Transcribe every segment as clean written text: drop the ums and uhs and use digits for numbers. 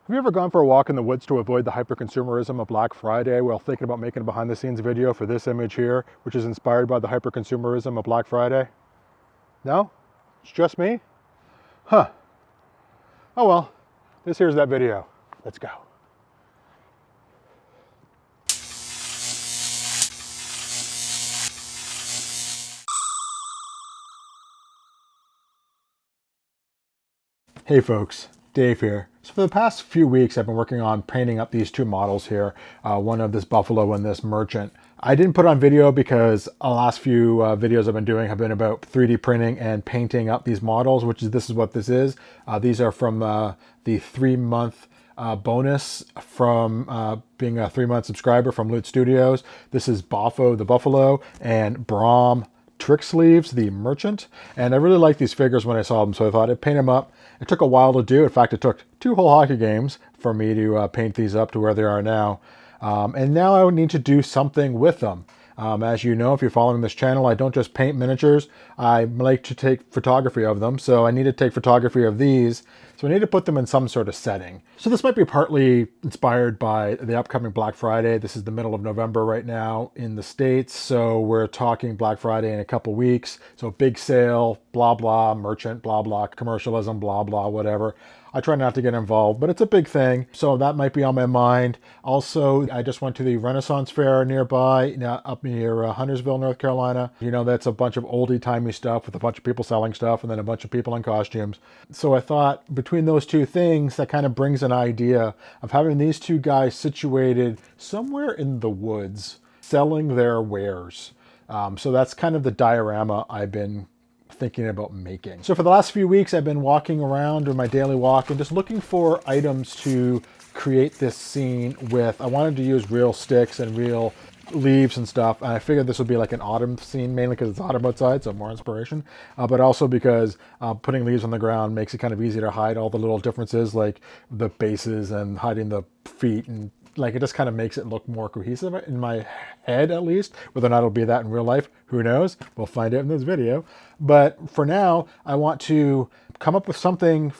Have you ever gone for a walk in the woods to avoid the hyper-consumerism of Black Friday while thinking about making a behind-the-scenes video for this image here, which is inspired by the hyper-consumerism of Black Friday? No? It's just me? Huh. Oh well, this here's that video. Let's go. Hey folks, Dave here. So for the past few weeks I've been working on painting up these two models here, one of this buffalo and this merchant. I didn't put on video because the last few videos I've been doing have been about 3D printing and painting up these models, this is what this is. These are from the 3-month bonus from being a 3-month subscriber from Loot Studios. This is Boffo the buffalo and Brom Trick Sleeves the merchant, and I really liked these figures when I saw them, so I thought I'd paint them up. It took a while to do. In fact, it took 2 whole hockey games for me to paint these up to where they are now. And now I would need to do something with them. As you know, if you're following this channel, I don't just paint miniatures. I like to take photography of them, so I need to take photography of these. So I need to put them in some sort of setting. So this might be partly inspired by the upcoming Black Friday. This is the middle of November right now in the States, so we're talking Black Friday in a couple weeks. So big sale, blah, blah, merchant, blah, blah, commercialism, blah, blah, whatever. I try not to get involved, but it's a big thing, so that might be on my mind. Also, I just went to the Renaissance Fair nearby, up near Huntersville, North Carolina. You know, that's a bunch of oldie-timey stuff with a bunch of people selling stuff and then a bunch of people in costumes. So I thought between those two things, that kind of brings an idea of having these two guys situated somewhere in the woods, selling their wares. So that's kind of the diorama I've been thinking about making. So for the last few weeks, I've been walking around doing my daily walk and just looking for items to create this scene with. I wanted to use real sticks and real leaves and stuff, and I figured this would be like an autumn scene, mainly because it's autumn outside, so more inspiration, but also because putting leaves on the ground makes it kind of easy to hide all the little differences, like the bases and hiding the feet, and like it just kind of makes it look more cohesive in my head, at least. Whether or not it'll be that in real life, who knows? We'll find out in this video. But for now, I want to come up with something,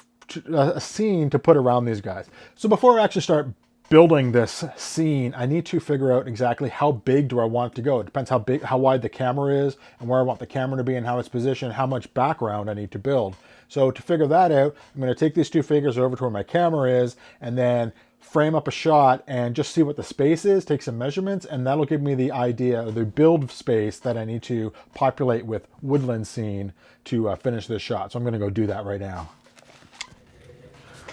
a scene to put around these guys. So before I actually start building this scene, I need to figure out exactly how big do I want it to go. It depends how wide the camera is and where I want the camera to be and how it's positioned, how much background I need to build. So to figure that out, I'm going to take these two figures over to where my camera is and then frame up a shot and just see what the space is, take some measurements, and that'll give me the idea, or the build space that I need to populate with woodland scene to finish this shot. So I'm going to go do that right now.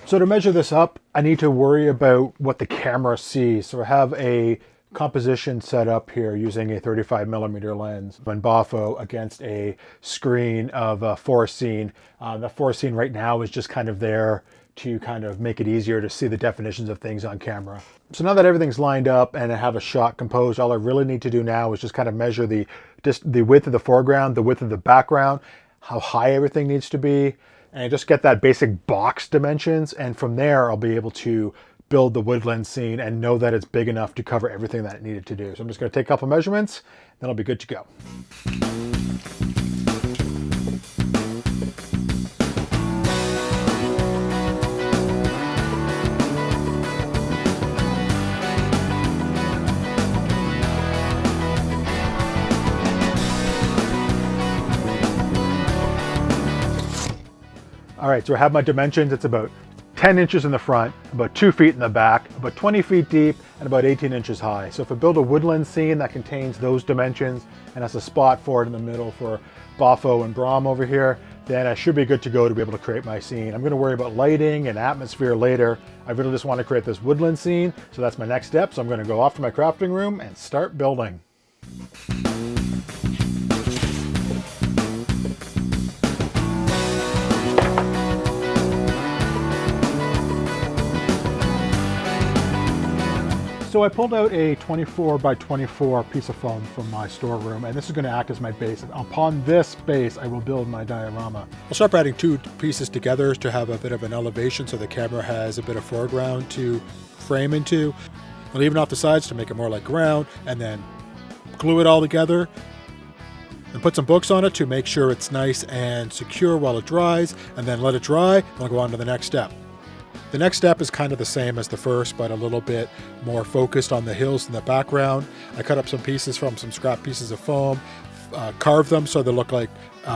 So to measure this up, I need to worry about what the camera sees. So I have a composition set up here using a 35mm lens and Boffo against a screen of a forest scene. The forest scene right now is just kind of there to kind of make it easier to see the definitions of things on camera. So now that everything's lined up and I have a shot composed, all I really need to do now is just kind of measure the width of the foreground, the width of the background, how high everything needs to be, and just get that basic box dimensions. And from there, I'll be able to build the woodland scene and know that it's big enough to cover everything that it needed to do. So I'm just going to take a couple measurements, then I'll be good to go. All right, so I have my dimensions. It's about 10 inches in the front, about 2 feet in the back, about 20 feet deep, and about 18 inches high. So if I build a woodland scene that contains those dimensions and has a spot for it in the middle for Boffo and Brom over here, then I should be good to go to be able to create my scene. I'm gonna worry about lighting and atmosphere later. I really just want to create this woodland scene, so that's my next step. So I'm gonna go off to my crafting room and start building. So I pulled out a 24 by 24 piece of foam from my storeroom, and this is going to act as my base. Upon this base, I will build my diorama. I'll start adding 2 pieces together to have a bit of an elevation so the camera has a bit of foreground to frame into. I'll even off the sides to make it more like ground, and then glue it all together and put some books on it to make sure it's nice and secure while it dries, and then let it dry, and I'll go on to the next step. The next step is kind of the same as the first, but a little bit more focused on the hills in the background. I cut up some pieces from some scrap pieces of foam, carve them so they look like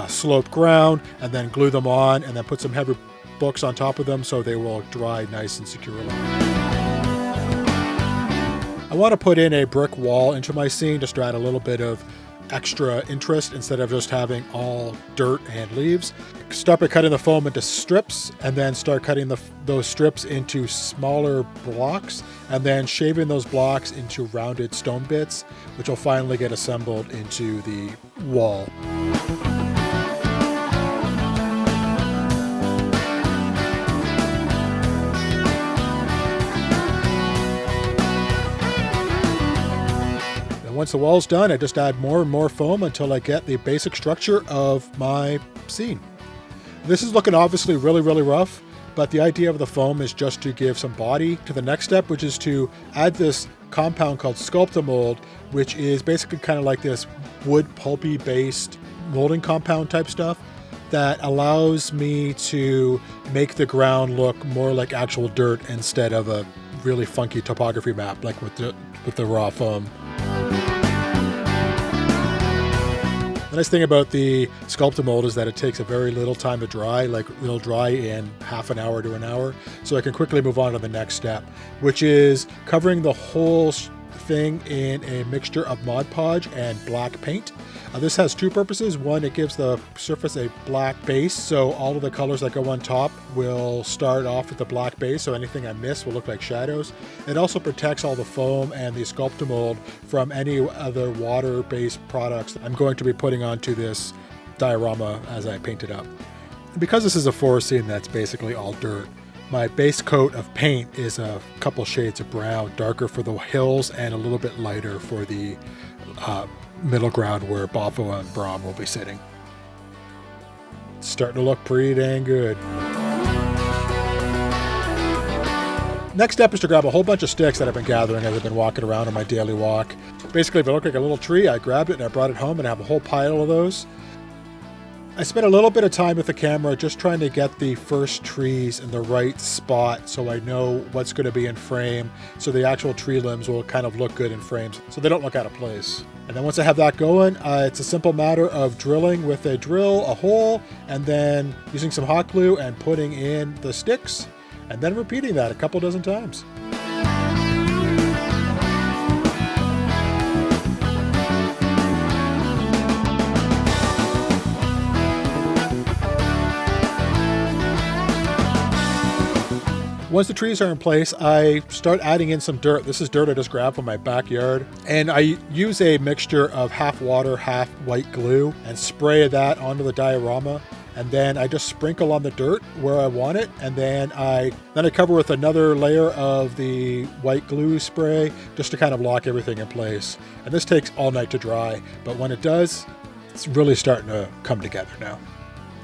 sloped ground, and then glue them on, and then put some heavy books on top of them so they will dry nice and securely. I want to put in a brick wall into my scene just to add a little bit of extra interest instead of just having all dirt and leaves. Start by cutting the foam into strips, and then start cutting those strips into smaller blocks, and then shaving those blocks into rounded stone bits, which will finally get assembled into the wall. Once the wall's done, I just add more and more foam until I get the basic structure of my scene. This is looking obviously really, really rough, but the idea of the foam is just to give some body to the next step, which is to add this compound called Sculptamold, which is basically kind of like this wood pulpy based molding compound type stuff that allows me to make the ground look more like actual dirt instead of a really funky topography map like with the raw foam. The nice thing about the Sculptamold is that it takes a very little time to dry, like it'll dry in half an hour to an hour, so I can quickly move on to the next step, which is covering the whole thing in a mixture of Mod Podge and black paint. This has two purposes. One, it gives the surface a black base, so all of the colors that go on top will start off with the black base, so anything I miss will look like shadows. It also protects all the foam and the Sculptamold from any other water-based products I'm going to be putting onto this diorama as I paint it up. Because this is a forest scene that's basically all dirt, my base coat of paint is a couple shades of brown, darker for the hills and a little bit lighter for the middle ground where Bafo and Brahm will be sitting. It's starting to look pretty dang good. Next step is to grab a whole bunch of sticks that I've been gathering as I've been walking around on my daily walk. Basically, if it looked like a little tree, I grabbed it and I brought it home, and I have a whole pile of those. I spent a little bit of time with the camera just trying to get the first trees in the right spot so I know what's going to be in frame, so the actual tree limbs will kind of look good in frames so they don't look out of place. And then once I have that going, it's a simple matter of drilling with a drill a hole, and then using some hot glue and putting in the sticks, and then repeating that a couple dozen times. Once the trees are in place, I start adding in some dirt. This is dirt I just grabbed from my backyard. And I use a mixture of half water, half white glue, and spray that onto the diorama. And then I just sprinkle on the dirt where I want it. And then I cover with another layer of the white glue spray just to kind of lock everything in place. And this takes all night to dry, but when it does, it's really starting to come together now.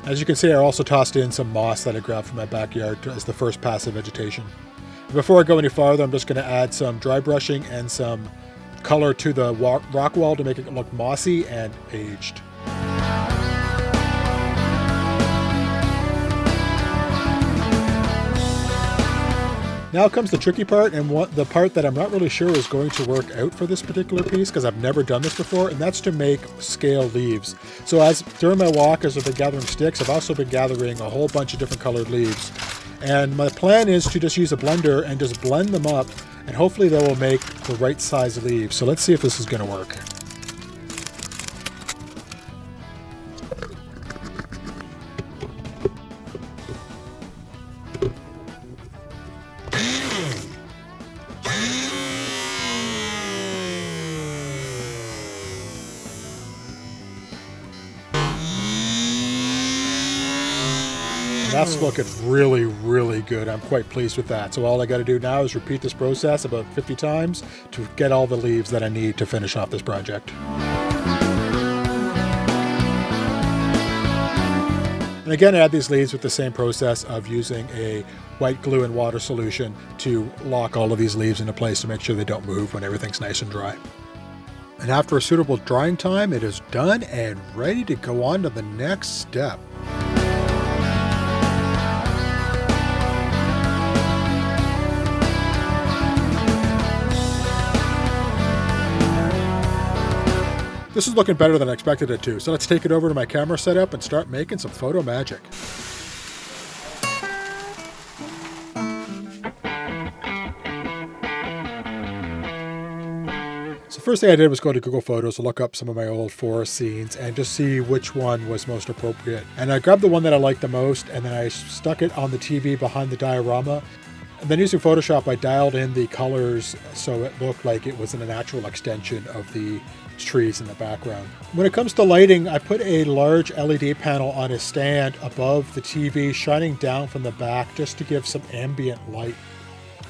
As you can see, I also tossed in some moss that I grabbed from my backyard as the first passive vegetation. Before I go any farther, I'm just going to add some dry brushing and some color to the rock wall to make it look mossy and aged. Now comes the tricky part, and the part that I'm not really sure is going to work out for this particular piece because I've never done this before, and that's to make scale leaves. So during my walk, as I've been gathering sticks, I've also been gathering a whole bunch of different colored leaves. And my plan is to just use a blender and just blend them up, and hopefully they will make the right size leaves. So let's see if this is going to work. That's looking really, really good. I'm quite pleased with that. So all I got to do now is repeat this process about 50 times to get all the leaves that I need to finish off this project. And again, I add these leaves with the same process of using a white glue and water solution to lock all of these leaves into place to make sure they don't move when everything's nice and dry. And after a suitable drying time, it is done and ready to go on to the next step. This is looking better than I expected it to, so let's take it over to my camera setup and start making some photo magic. So first thing I did was go to Google Photos to look up some of my old forest scenes and just see which one was most appropriate. And I grabbed the one that I liked the most, and then I stuck it on the TV behind the diorama. And then using Photoshop, I dialed in the colors so it looked like it was a natural extension of the trees in the background. When it comes to lighting, I put a large LED panel on a stand above the TV, shining down from the back just to give some ambient light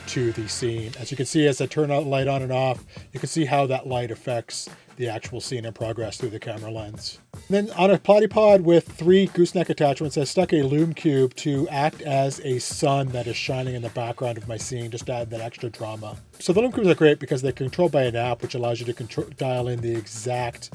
to the scene. As you can see, as I turn the light on and off, you can see how that light affects the actual scene in progress through the camera lens. And then on a Platypod with 3 gooseneck attachments, I stuck a lume cube to act as a sun that is shining in the background of my scene, just to add that extra drama. So the lume cubes are great because they're controlled by an app, which allows you to dial in the exact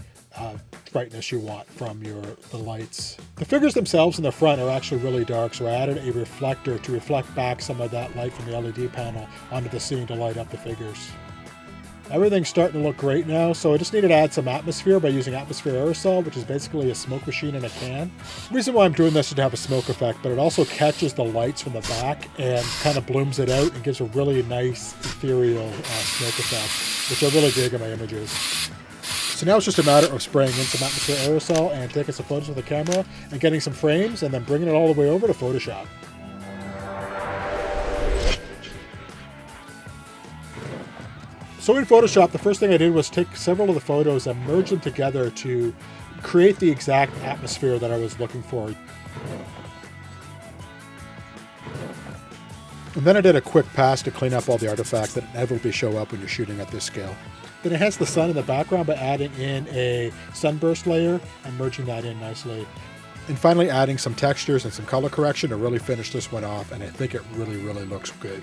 brightness you want from the lights. The figures themselves in the front are actually really dark, so I added a reflector to reflect back some of that light from the LED panel onto the scene to light up the figures. Everything's starting to look great now, so I just needed to add some atmosphere by using atmosphere aerosol, which is basically a smoke machine in a can. The reason why I'm doing this is to have a smoke effect, but it also catches the lights from the back and kind of blooms it out and gives a really nice ethereal smoke effect, which I really dig in my images. So now it's just a matter of spraying in some atmosphere aerosol and taking some photos with the camera and getting some frames and then bringing it all the way over to Photoshop. So in Photoshop, the first thing I did was take several of the photos and merge them together to create the exact atmosphere that I was looking for. And then I did a quick pass to clean up all the artifacts that inevitably show up when you're shooting at this scale. Then enhance the sun in the background by adding in a sunburst layer and merging that in nicely. And finally adding some textures and some color correction to really finish this one off, and I think it really, really looks good.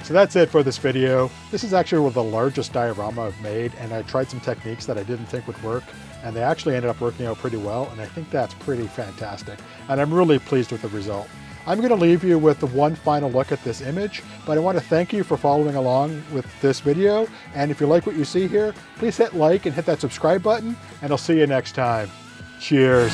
So that's it for this video. This is actually the largest diorama I've made, and I tried some techniques that I didn't think would work, and they actually ended up working out pretty well, and I think that's pretty fantastic. And I'm really pleased with the result. I'm going to leave you with one final look at this image, but I want to thank you for following along with this video, and if you like what you see here, please hit like and hit that subscribe button, and I'll see you next time. Cheers.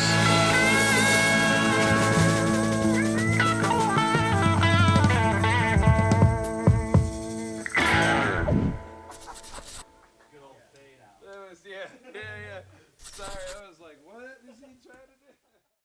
Yeah. Sorry, I was like, what?